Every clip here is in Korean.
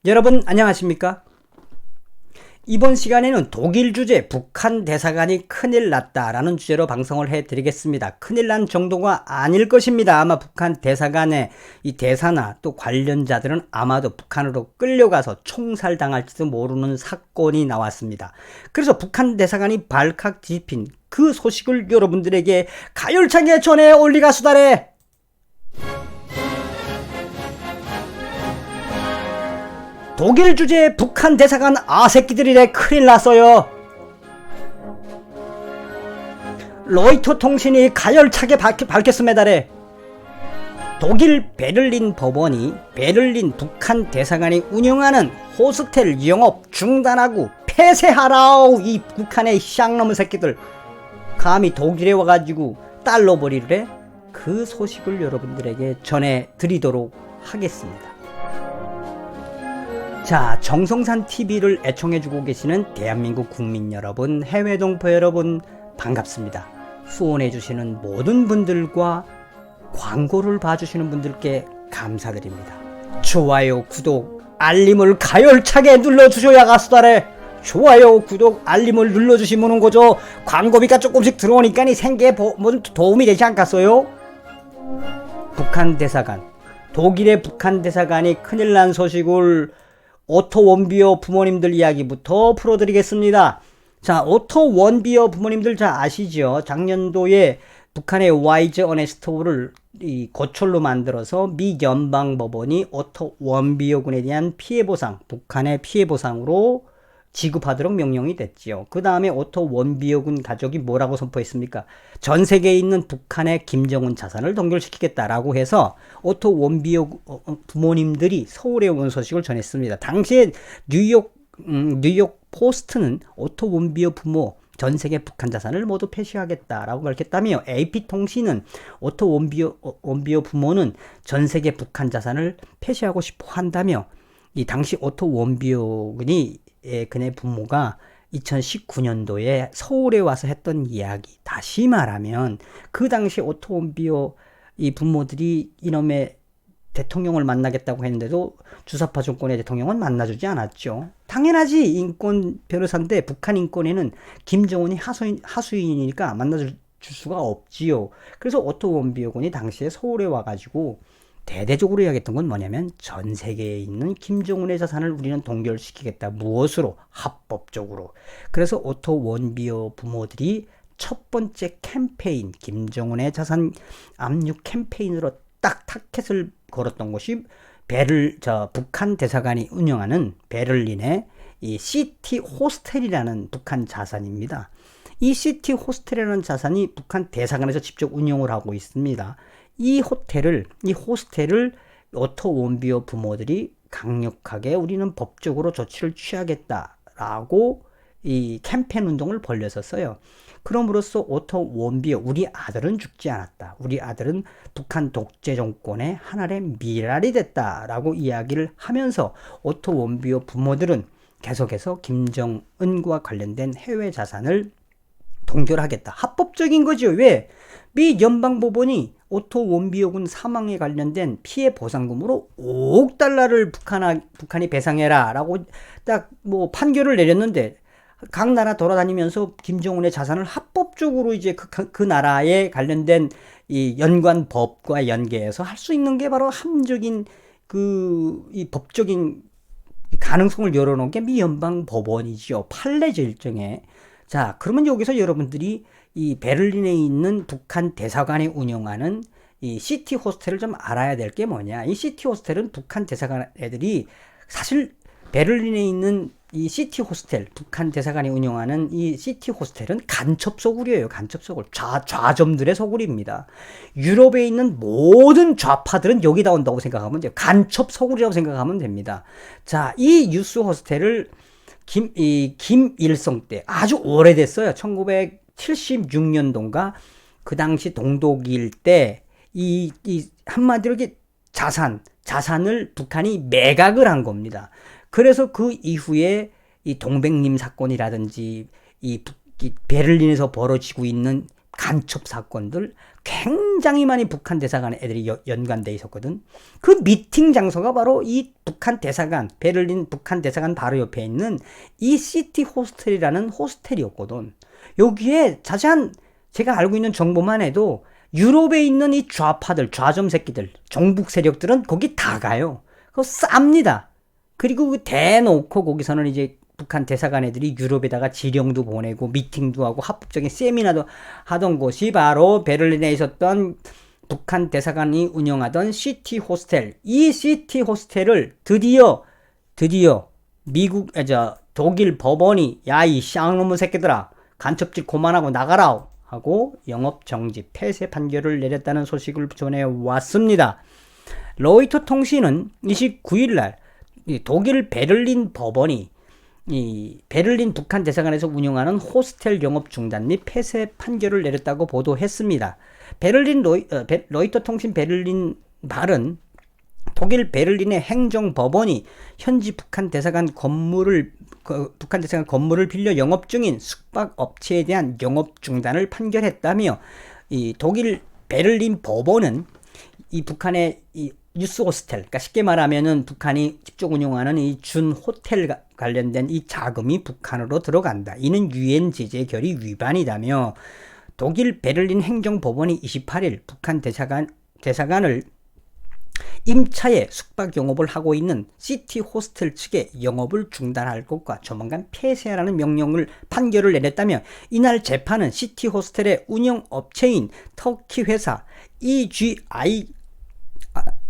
여러분 안녕하십니까? 이번 시간에는 독일 주재 북한 대사관이 큰일 났다라는 주제로 방송을 해드리겠습니다. 큰일 난 정도가 아닐 것입니다. 아마 북한 대사관의 이 대사나 또 관련자들은 아마도 북한으로 끌려가서 총살당할지도 모르는 사건이 나왔습니다. 그래서 북한 대사관이 발칵 뒤집힌 그 소식을 여러분들에게 가열차게 전해 올리가 수다래. 독일 주재 북한 대사관 아새끼들이래 큰일 났어요. 로이터 통신이 가열차게 밝혔습니다래. 독일 베를린 법원이 베를린 북한 대사관이 운영하는 호스텔 영업 중단하고 폐쇄하라우. 이 북한의 쌍놈의 새끼들 감히 독일에 와가지고 달러벌이를 해? 그 소식을 여러분들에게 전해드리도록 하겠습니다. 자, 정성산 TV를 애청해주고 계시는 대한민국 국민 여러분, 해외 동포 여러분 반갑습니다. 후원해주시는 모든 분들과 광고를 봐주시는 분들께 감사드립니다. 좋아요, 구독, 알림을 가열차게 눌러주셔야 가수다래. 좋아요, 구독, 알림을 눌러주시면 거죠. 광고비가 조금씩 들어오니까 생계에 도움이 되지 않겠어요? 북한 대사관, 독일의 북한 대사관이 큰일 난 소식을 오토 원비어 부모님들 이야기부터 풀어드리겠습니다. 자, 오토 원비어 부모님들 잘 아시죠? 작년도에 북한의 와이즈 어네스토를 고철로 만들어서 미 연방법원이 오토 원비어군에 대한 피해보상, 북한의 피해보상으로 지급하도록 명령이 됐지요. 그 다음에 오토 원비어군 가족이 뭐라고 선포했습니까? 전 세계에 있는 북한의 김정은 자산을 동결시키겠다라고 해서 오토 원비어 부모님들이 서울에 온 소식을 전했습니다. 당시에 뉴욕 포스트는 오토 원비어 부모 전 세계 북한 자산을 모두 폐쇄하겠다라고 밝혔다며, AP통신은 오토 원비어 부모는 전 세계 북한 자산을 폐쇄하고 싶어 한다며, 이 당시 오토 원비어군이 그네 부모가 2019년도에 서울에 와서 했던 이야기, 다시 말하면 그 당시 오토 원비어 이 부모들이 이놈의 대통령을 만나겠다고 했는데도 주사파 정권의 대통령은 만나주지 않았죠. 당연하지. 인권 변호사인데 북한 인권에는 김정은이 하수인이니까 만나줄 수가 없지요. 그래서 오토 원비어군이 당시에 서울에 와가지고 대대적으로 이야기했던 건 뭐냐면, 전 세계에 있는 김정은의 자산을 우리는 동결시키겠다. 무엇으로? 합법적으로. 그래서 오토 원비어 부모들이 첫 번째 캠페인, 김정은의 자산 압류 캠페인으로 딱 타켓을 걸었던 곳이 북한 대사관이 운영하는 베를린의 이 시티 호스텔이라는 북한 자산입니다. 이 시티 호스텔이라는 자산이 북한 대사관에서 직접 운영을 하고 있습니다. 이 호스텔을 오토 원비어 부모들이 강력하게 우리는 법적으로 조치를 취하겠다라고 이 캠페인 운동을 벌였었어요. 그럼으로써 오토 원비어, 우리 아들은 죽지 않았다, 우리 아들은 북한 독재 정권의 하나의 미랄이 됐다라고 이야기를 하면서 오토 원비어 부모들은 계속해서 김정은과 관련된 해외 자산을 동결하겠다. 합법적인 거죠. 왜? 미 연방법원이 오토 원비어군 사망에 관련된 피해 보상금으로 5억 달러를 북한이 배상해라 라고 딱 판결을 내렸는데, 각 나라 돌아다니면서 김정은의 자산을 합법적으로 이제 그 나라에 관련된 이 연관 법과 연계해서 할 수 있는 게 바로 함적인 이 법적인 가능성을 열어놓은 게 미 연방 법원이죠. 판례죠, 일종의. 자, 그러면 여기서 여러분들이 이 베를린에 있는 북한 대사관이 운영하는 이 시티 호스텔을 좀 알아야 될 게 뭐냐. 이 시티 호스텔은 북한 대사관 애들이, 사실 베를린에 있는 이 시티 호스텔, 북한 대사관이 운영하는 이 시티 호스텔은 간첩 소굴이에요. 간첩 소굴. 좌점들의 소굴입니다. 유럽에 있는 모든 좌파들은 여기다 온다고 생각하면 돼요. 간첩 소굴이라고 생각하면 됩니다. 자, 이 유스 호스텔을 김일성 때, 아주 오래됐어요. 1976년도인가 그 당시 동독일 때 이 한마디로 이게 자산을 북한이 매각을 한 겁니다. 그래서 그 이후에 이 동백님 사건이라든지 이 베를린에서 벌어지고 있는 간첩 사건들 굉장히 많이 북한 대사관 애들이 연관돼 있었거든. 그 미팅 장소가 바로 이 북한 대사관, 베를린 북한 대사관 바로 옆에 있는 이 시티 호스텔이라는 호스텔이었거든. 여기에 자세한 제가 알고 있는 정보만 해도 유럽에 있는 이 좌파들, 좌점 새끼들, 정북 세력들은 거기 다 가요. 그거 쌉니다. 그리고 대놓고 거기서는 이제 북한 대사관 애들이 유럽에다가 지령도 보내고 미팅도 하고 합법적인 세미나도 하던 곳이 바로 베를린에 있었던 북한 대사관이 운영하던 시티 호스텔. 이 시티 호스텔을 드디어 독일 법원이 야 이 쌍놈의 새끼들아 간첩질 그만하고 나가라 하고 영업 정지 폐쇄 판결을 내렸다는 소식을 전해왔습니다. 로이터 통신은 29일 날 독일 베를린 법원이 이 베를린 북한 대사관에서 운영하는 호스텔 영업 중단 및 폐쇄 판결을 내렸다고 보도했습니다. 로이터 통신 베를린 말은 독일 베를린의 행정법원이 현지 북한 대사관 건물을 빌려 영업 중인 숙박업체에 대한 영업 중단을 판결했다며 이 독일 베를린 법원은 이 북한의 이 뉴스 호스텔, 그러니까 쉽게 말하면은 북한이 직접 운영하는 이 준 호텔 관련된 이 자금이 북한으로 들어간다. 이는 유엔 제재 결의 위반이다며 독일 베를린 행정법원이 28일 북한 대사관을 임차에 숙박 영업을 하고 있는 시티 호스텔 측에 영업을 중단할 것과 조만간 폐쇄하라는 판결을 내렸다며 이날 재판은 시티 호스텔의 운영 업체인 터키 회사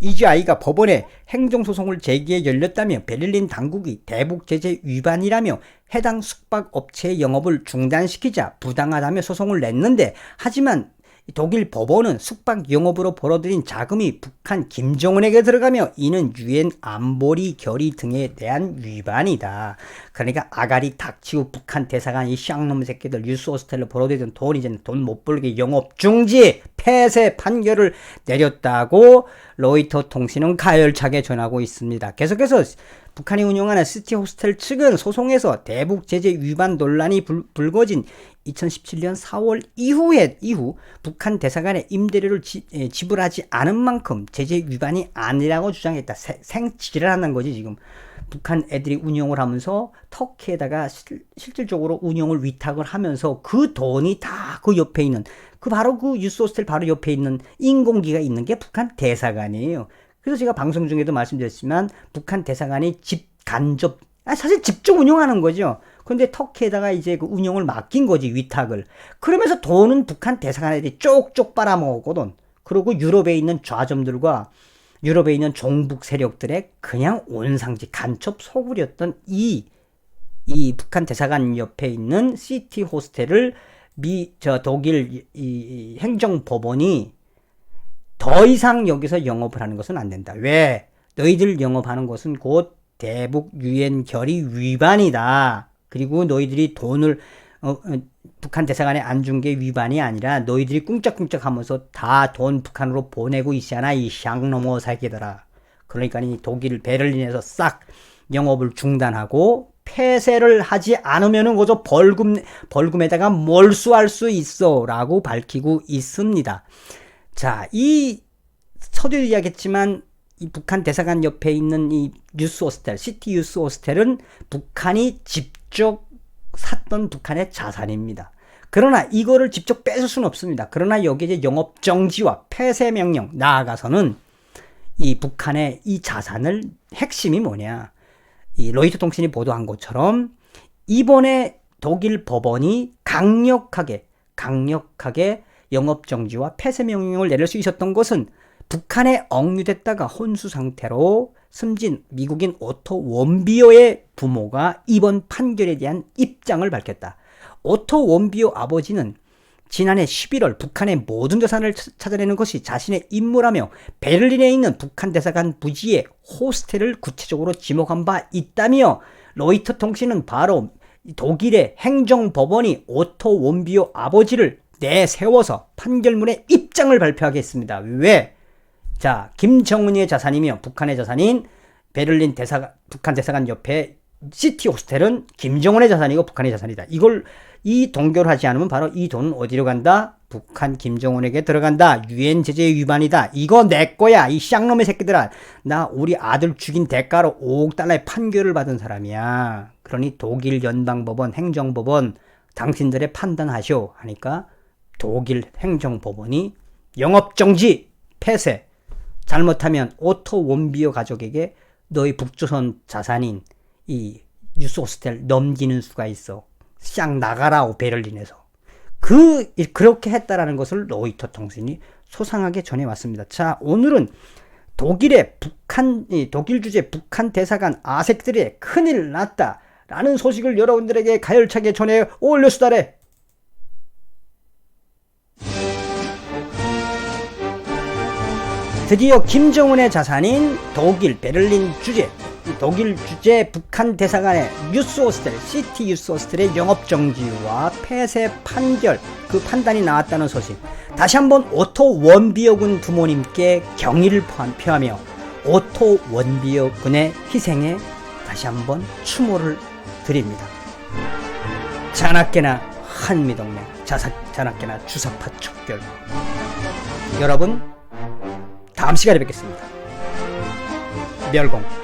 EGI가 법원에 행정소송을 제기해 열렸다며 베를린 당국이 대북 제재 위반이라며 해당 숙박업체의 영업을 중단시키자 부당하다며 소송을 냈는데 하지만 독일 법원은 숙박 영업으로 벌어들인 자금이 북한 김정은에게 들어가며 이는 유엔 안보리 결의 등에 대한 위반이다. 그러니까 아가리 닥치고 북한 대사관 이 쌍놈 새끼들 뉴스 호스텔로 벌어들이던 돈 이제는 돈 못 벌게 영업 중지 폐쇄 판결을 내렸다고 로이터 통신은 가열차게 전하고 있습니다. 계속해서 북한이 운영하는 시티 호스텔 측은 소송에서 대북 제재 위반 논란이 불거진 2017년 4월 이후 북한 대사관에 임대료를 지불하지 않은 만큼 제재 위반이 아니라고 주장했다. 생지랄하는 거지 지금. 북한 애들이 운영을 하면서 터키에다가 실질적으로 운영을 위탁을 하면서 그 돈이 다 그 옆에 있는 바로 그 뉴스 호스텔 바로 옆에 있는 인공기가 있는 게 북한 대사관이에요. 그래서 제가 방송 중에도 말씀드렸지만 북한 대사관이 사실 직접 운영하는 거죠. 그런데 터키에다가 이제 그 운영을 맡긴 거지, 위탁을. 그러면서 돈은 북한 대사관 애들이 쪽쪽 빨아먹었거든. 그리고 유럽에 있는 좌점들과 유럽에 있는 종북 세력들의 그냥 온상지 간첩 소굴이었던 이 북한 대사관 옆에 있는 시티 호스텔을 독일 이 행정법원이 더 이상 여기서 영업을 하는 것은 안 된다. 왜? 너희들 영업하는 것은 곧 대북 유엔 결의 위반이다. 그리고 너희들이 돈을 북한 대사관에 안 준 게 위반이 아니라 너희들이 꿍짝꿍짝 하면서 다 돈 북한으로 보내고 있잖아. 이 샹노모 새끼들아. 그러니까 이 독일 베를린에서 싹 영업을 중단하고 폐쇄를 하지 않으면은 그저 벌금에다가 몰수할 수 있어 라고 밝히고 있습니다. 자, 이 서두에 이야기했지만 이 북한 대사관 옆에 있는 이 뉴스 호스텔, 시티 뉴스 호스텔은 북한이 직접 샀던 북한의 자산입니다. 그러나 이거를 직접 뺏을 수는 없습니다. 그러나 여기에 이제 영업 정지와 폐쇄 명령, 나아가서는 이 북한의 이 자산을 핵심이 뭐냐? 이 로이터 통신이 보도한 것처럼 이번에 독일 법원이 강력하게 영업 정지와 폐쇄 명령을 내릴 수 있었던 것은 북한에 억류됐다가 혼수 상태로 숨진 미국인 오토 원비어의 부모가 이번 판결에 대한 입장을 밝혔다. 오토 원비어 아버지는 지난해 11월 북한의 모든 재산을 찾아내는 것이 자신의 임무라며 베를린에 있는 북한 대사관 부지에 호스텔을 구체적으로 지목한 바 있다며 로이터 통신은 바로 독일의 행정법원이 오토 원비어 아버지를 내세워서 판결문에 입장을 발표하게 했습니다. 왜? 자, 김정은이의 자산이며 북한의 자산인 북한 대사관 옆에 시티 호스텔은 김정은의 자산이고 북한의 자산이다. 이 동결을 하지 않으면 바로 이 돈은 어디로 간다? 북한 김정은에게 들어간다. 유엔 제재 위반이다. 이거 내 거야. 이 쌍놈의 새끼들아. 나 우리 아들 죽인 대가로 5억 달러의 판결을 받은 사람이야. 그러니 독일 연방법원, 행정법원 당신들의 판단하시오 하니까 독일 행정법원이 영업정지, 폐쇄, 잘못하면 오토 원비어 가족에게 너희 북조선 자산인 이 유스호스텔 넘기는 수가 있어. 쌍 나가라고 베를린에서. 그렇게 했다라는 것을 로이터 통신이 소상하게 전해왔습니다. 자, 오늘은 독일 주재 북한 대사관 아색들의 큰일 났다라는 소식을 여러분들에게 가열차게 전해 올렸수다래. 드디어 김정은의 자산인 독일 주재 북한 대사관의 시티 유스호스텔의 영업정지와 폐쇄 판결, 그 판단이 나왔다는 소식. 다시 한번 오토 원비어 군 부모님께 경의를 표하며 오토 원비어 군의 희생에 다시 한번 추모를 드립니다. 자나깨나 한미동맹, 자나깨나 주사파 척결. 여러분, 다음 시간에 뵙겠습니다. 멸공.